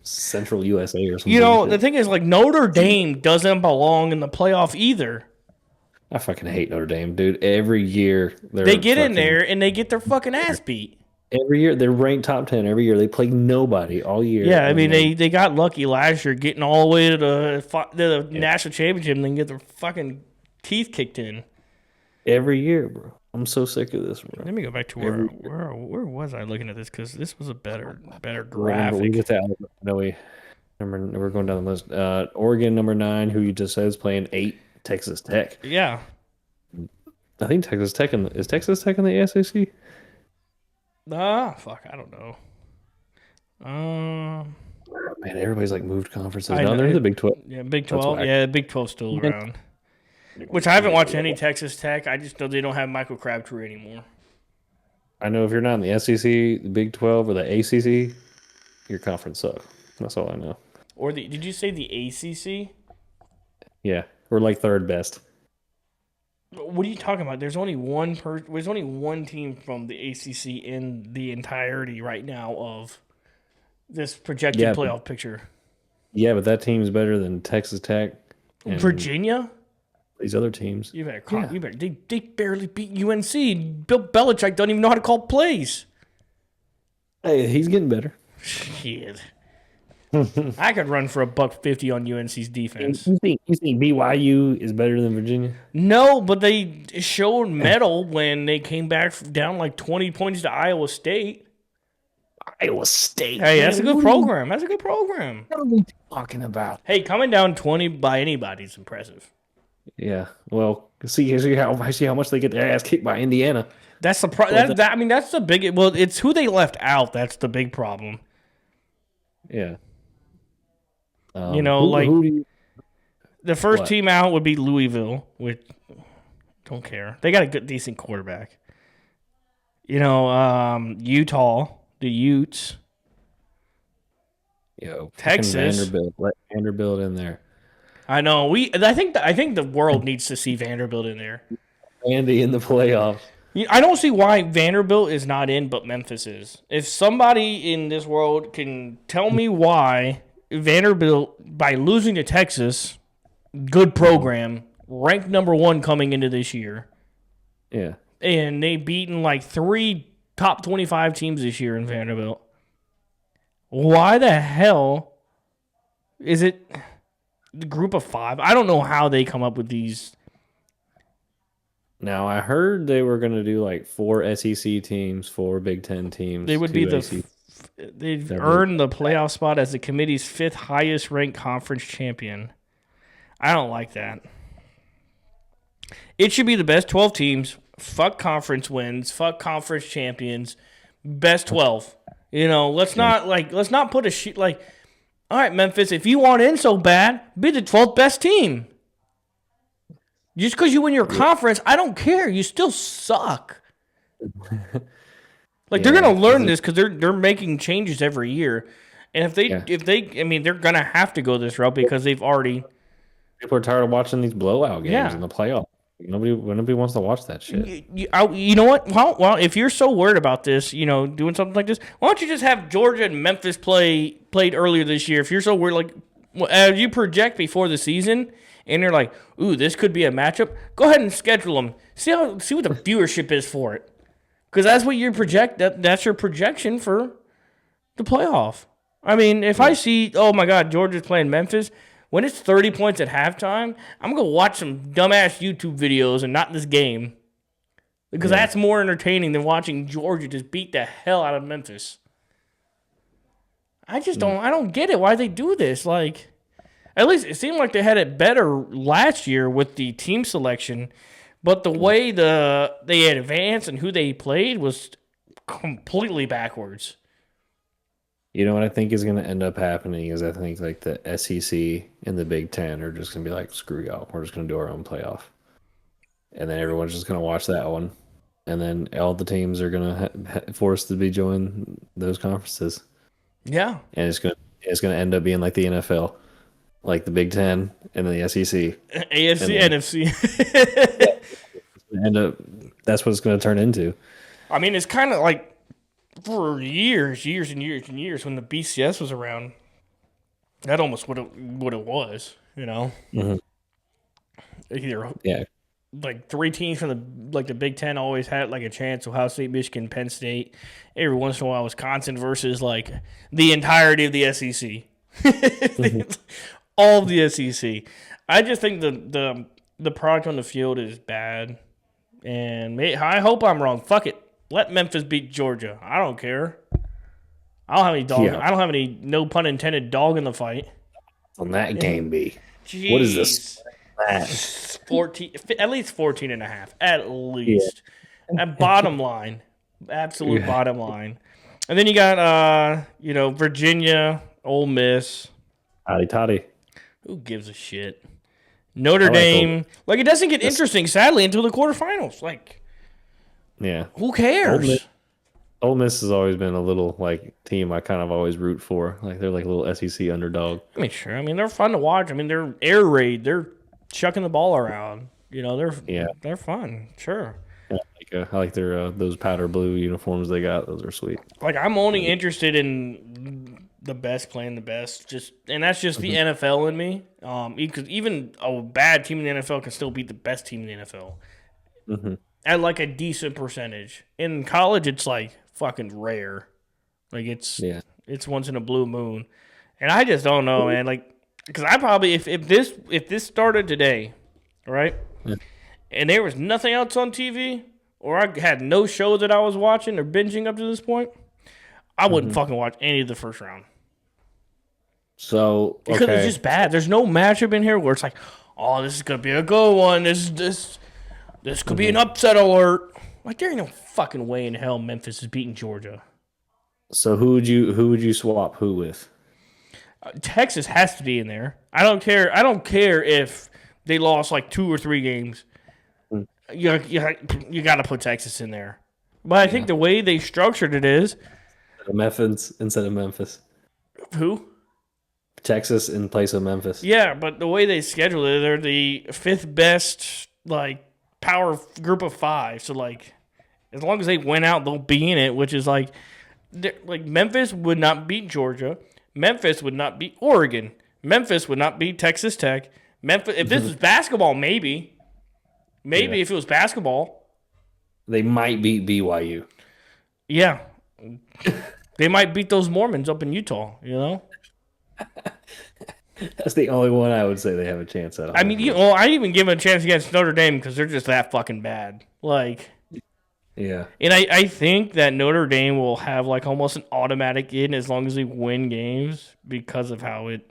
Central USA or something. You know, the thing is, like, Notre Dame doesn't belong in the playoff either. I fucking hate Notre Dame, dude. Every year They get in there and they get their fucking ass beat. Every year they're ranked top 10. Every year they play nobody all year. Yeah, I And mean, then- they got lucky last year getting all the way to the national championship and then get their fucking teeth kicked in. every year, bro. I'm so sick of this, bro. Let me go back to where was I looking at this? Because this was a better Remember, graphic. we get to Alabama. No, we're going down the list. Oregon number 9, who you just said is playing 8. Texas Tech. Yeah. I think Texas Tech is Texas Tech in the SEC. Fuck, I don't know. Man, everybody's like moved conferences. I No, know. they're in the Big 12. Yeah, Big That's 12. whack. Yeah, Big 12 still around. Which I haven't watched any Texas Tech. I just know they don't have Michael Crabtree anymore. I know if you're not in the SEC, the Big 12, or the ACC, your conference sucks. That's all I know. Or did you say the ACC? Yeah, we're like third best. What are you talking about? There's only there's only one team from the ACC in the entirety right now of this projected Yeah, but- playoff picture. Yeah, but that team is better than Texas Tech and Virginia? these other teams. You better. They barely beat UNC. Bill Belichick doesn't even know how to call plays. Hey, he's getting better. Shit. I could run for $150 on UNC's defense. You think BYU is better than Virginia? No, but they showed mettle when they came back down like 20 points to Iowa State. Iowa State. Hey, that's a man, good what are you- program. That's a good program. What are we talking about? Hey, coming down 20 by anybody is impressive. Yeah. Well, see how much they get their ass kicked by Indiana. That's the I mean, that's the big. Well, it's who they left out. That's the big problem. Yeah. You know, who do you, The first What? team out would be Louisville, which don't care. They got a good, decent quarterback. You know, Utah, the Utes. fucking Texas. Vanderbilt. Let Vanderbilt in there. I know. I think the world needs to see Vanderbilt in there. Andy in the playoffs. I don't see why Vanderbilt is not in, but Memphis is. If somebody in this world can tell me why Vanderbilt, by losing to Texas, good program, ranked number 1 coming into this year, Yeah. and they beaten like 3 top 25 teams this year in Vanderbilt. Why the hell is it the group of 5? I don't know how they come up with these. Now I heard they were going to do like 4 SEC teams, 4 Big Ten teams. They would 2 be the ACC. They've earned the playoff spot as the committee's 5th highest ranked conference champion. I don't like that. It should be the best 12 teams. Fuck conference wins. Fuck conference champions. Best 12. Let's not put a sheet like, all right, Memphis, if you want in so bad, be the 12th best team. Just because you win your conference, I don't care. You still suck. They're gonna learn this because they're making changes every year, and if they, they're gonna have to go this route because they've already. People are tired of watching these blowout games in the playoff. Nobody wants to watch that shit. You know what? Well, if you're so worried about this, doing something like this, why don't you just have Georgia and Memphis played earlier this year? If you're so worried, as you project before the season, and you're like, ooh, this could be a matchup, go ahead and schedule them. See what the viewership is for it. Because that's what you project. That's your projection for the playoff. If I see, oh my God, Georgia's playing Memphis, when it's 30 points at halftime, I'm going to watch some dumbass YouTube videos and not this game. Because that's more entertaining than watching Georgia just beat the hell out of Memphis. I don't get it why they do this. At least it seemed like they had it better last year with the team selection. But the way they advanced and who they played was completely backwards. You know what I think is going to end up happening is I think the SEC and the Big Ten are just going to be like, screw y'all. We're just going to do our own playoff. And then everyone's just going to watch that one. And then all the teams are going to forced to be join those conferences. Yeah. And it's going to end up being like the NFL, like the Big Ten and then the SEC. AFC, NFC. That's what it's going to turn into. It's kind of like for years and years when the BCS was around. That almost what it was, Mm-hmm. Either like 3 teams from the Big Ten always had a chance: Ohio State, Michigan, Penn State. Every once in a while, Wisconsin versus the entirety of the SEC. All of the SEC. I just think the product on the field is bad. And I hope I'm wrong. Fuck it. Let Memphis beat Georgia. I don't care. I don't have any dog. Yeah. I don't have any, no pun intended, dog in the fight. On that game be. Jeez. What is this? 14, at least 14 and a half. At least. At bottom line. Absolute bottom line. And then you got, Virginia, Ole Miss. Howdy toddy. Who gives a shit? Notre Dame. It doesn't get interesting, sadly, until the quarterfinals. Yeah. Who cares? Ole Miss has always been a little team I kind of always root for. They're like a little SEC underdog. Sure. They're fun to watch. They're air raid. They're chucking the ball around. They're fun. Sure. Yeah, I like their those powder blue uniforms they got. Those are sweet. I'm only interested in the best playing the best. And that's just the NFL in me. Because even a bad team in the NFL can still beat the best team in the NFL. Mm-hmm. At a decent percentage. In college, it's fucking rare. It's once in a blue moon. And I just don't know, man. Because I probably if this started today, right? Yeah. And there was nothing else on TV, or I had no show that I was watching or binging up to this point, I wouldn't fucking watch any of the first round. So because it's just bad. There's no matchup in here where it's oh, this is gonna be a good one. This could be an upset alert. There ain't no fucking way in hell Memphis is beating Georgia. So who would you swap who with? Texas has to be in there. I don't care if they lost 2 or 3 games. You got to put Texas in there. But I think the way they structured it is Memphis instead of Memphis. Who? Texas in place of Memphis. Yeah, but the way they scheduled it, they're the 5th best power group of 5. So as long as they win out, they'll be in it. Which is Memphis would not beat Georgia. Memphis would not beat Oregon. Memphis would not beat Texas Tech. Memphis, if this was basketball, maybe if it was basketball, they might beat BYU. Yeah, they might beat those Mormons up in Utah. That's the only one I would say they have a chance at. I even give them a chance against Notre Dame because they're just that fucking bad. Yeah. And I think that Notre Dame will have like almost an automatic in as long as we win games because of how it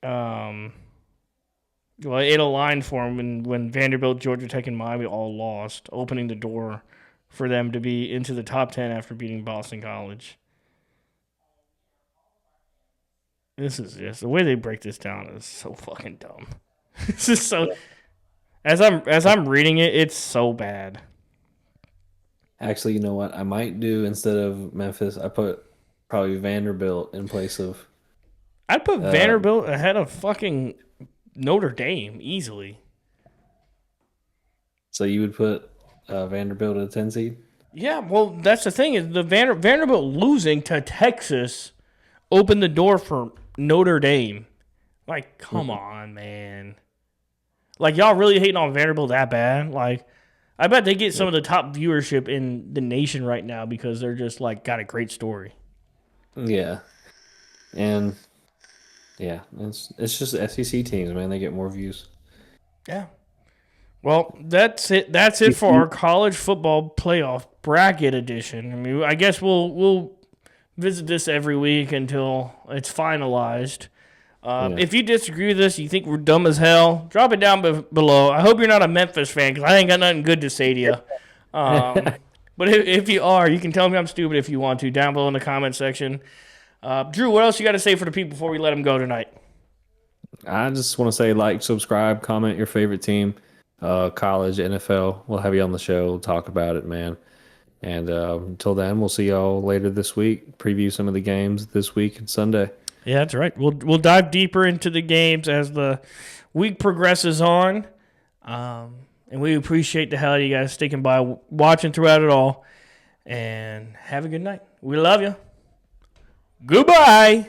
well, it aligned for them when Vanderbilt, Georgia Tech, and Miami all lost, opening the door for them to be into the top 10 after beating Boston College. This is just the way they break this down is so fucking dumb. This is so. As I'm reading it, it's so bad. Actually, you know what? I might do instead of Memphis. I put probably Vanderbilt in place of. I'd put Vanderbilt ahead of fucking Notre Dame easily. So you would put Vanderbilt at a 10 seed? Yeah, well, that's the thing is the Vanderbilt losing to Texas opened the door for Notre Dame. Like, come on, man. Like, y'all really hating on Vanderbilt that bad? Like, I bet they get some of the top viewership in the nation right now because they're just, like, got a great story. Yeah. And, yeah, it's just SEC teams, man. They get more views. Yeah. Well, that's it. That's it for our college football playoff bracket edition. I mean, I guess we'll visit this every week until it's finalized. If you disagree with us, you think we're dumb as hell, drop it down below. I hope you're not a Memphis fan because I ain't got nothing good to say to you. But if you are, you can tell me I'm stupid if you want to down below in the comment section. Drew, what else you got to say for the people before we let them go tonight? I just want to say like, subscribe, comment your favorite team, college, NFL. We'll have you on the show. We'll talk about it, man. And until then, we'll see y'all later this week. Preview some of the games this week and Sunday. Yeah, that's right. We'll dive deeper into the games as the week progresses on. And we appreciate the hell you guys sticking by, watching throughout it all. And have a good night. We love you. Goodbye.